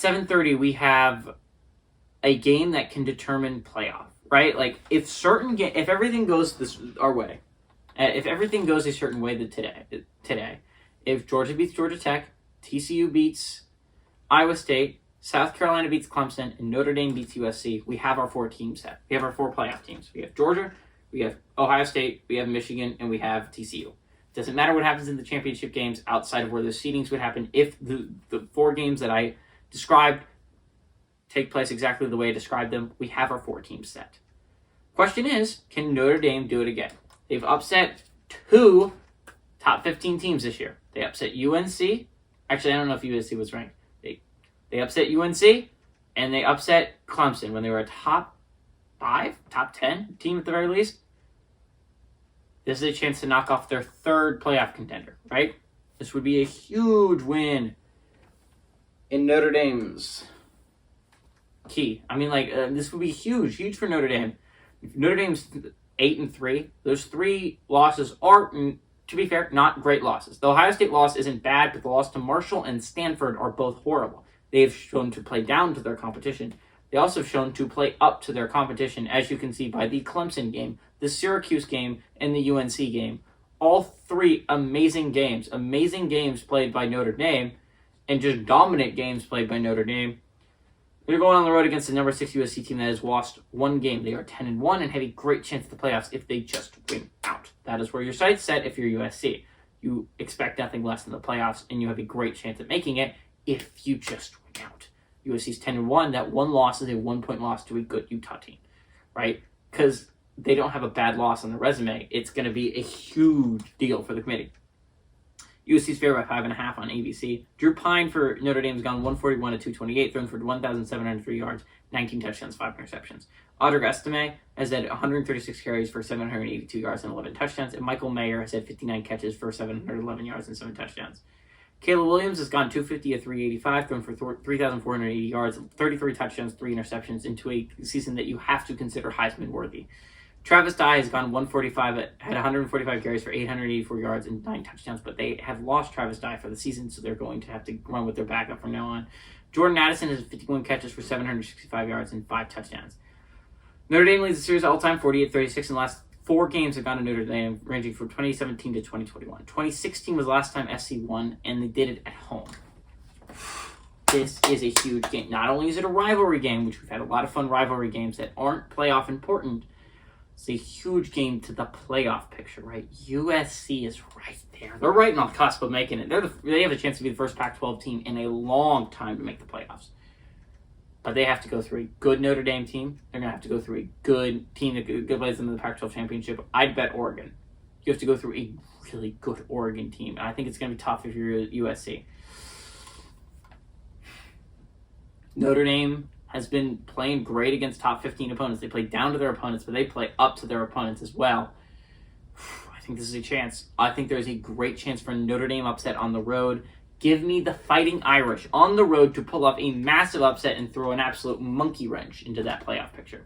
at 7:30, we have a game that can determine playoff, right? Like, if everything goes our way, if everything goes a certain way today, if Georgia beats Georgia Tech, TCU beats Iowa State, South Carolina beats Clemson, and Notre Dame beats USC, we have our 4 teams set. We have our 4 playoff teams. We have Georgia, we have Ohio State, we have Michigan, and we have TCU. Doesn't matter what happens in the championship games outside of where the seedings would happen. If the 4 games that I described take place exactly the way I described them, we have our 4 teams set. Question is, can Notre Dame do it again? They've upset 2 top 15 teams this year. They upset UNC. Actually, I don't know if USC was ranked. They upset UNC, and they upset Clemson when they were a top 5, top 10 team at the very least. This is a chance to knock off their 3rd playoff contender, right? This would be a huge win in Notre Dame's key. I mean, this would be huge for Notre Dame. If Notre Dame's 8-3, those 3 losses are, to be fair, not great losses. The Ohio State loss isn't bad, but the loss to Marshall and Stanford are both horrible. They've shown to play down to their competition. They also have shown to play up to their competition, as you can see by the Clemson game, the Syracuse game, and the UNC game. All 3 amazing games played by Notre Dame, and just dominant games played by Notre Dame. They're going on the road against the number 6 USC team that has lost 1 game. They are 10-1 and have a great chance at the playoffs if they just win out. That is where your sight's set if you're USC. You expect nothing less than the playoffs, and you have a great chance at making it if you just win out. USC's 10-1. That 1 loss is a 1-point loss to a good Utah team, right? Because they don't have a bad loss on their resume. It's going to be a huge deal for the committee. USC's favored by 5.5 on ABC. Drew Pine for Notre Dame's gone 141 to 228, thrown for 1,703 yards, 19 touchdowns, 5 interceptions. Audric Estime has had 136 carries for 782 yards and 11 touchdowns, and Michael Mayer has had 59 catches for 711 yards and 7 touchdowns. Caleb Williams has gone 250 to 385, thrown for 3,480 yards, 33 touchdowns, 3 interceptions into a season that you have to consider Heisman worthy. Travis Dye has gone had 145 carries for 884 yards and 9 touchdowns, but they have lost Travis Dye for the season, so they're going to have to run with their backup from now on. Jordan Addison has 51 catches for 765 yards and 5 touchdowns. Notre Dame leads the series all-time 48-36, and the last 4 games have gone to Notre Dame, ranging from 2017 to 2021. 2016 was the last time SC won, and they did it at home. This is a huge game. Not only is it a rivalry game, which we've had a lot of fun rivalry games that aren't playoff important, it's a huge game to the playoff picture, right? USC is right there. They're right on the cusp of making it. They have a chance to be the first Pac-12 team in a long time to make the playoffs. But they have to go through a good Notre Dame team. They're going to have to go through a good team that plays in the Pac-12 championship. I'd bet Oregon. You have to go through a really good Oregon team. And I think it's going to be tough if you're USC. Notre Dame has been playing great against top 15 opponents. They play down to their opponents, but they play up to their opponents as well. I think this is a chance. I think there's a great chance for a Notre Dame upset on the road. Give me the Fighting Irish on the road to pull off a massive upset and throw an absolute monkey wrench into that playoff picture.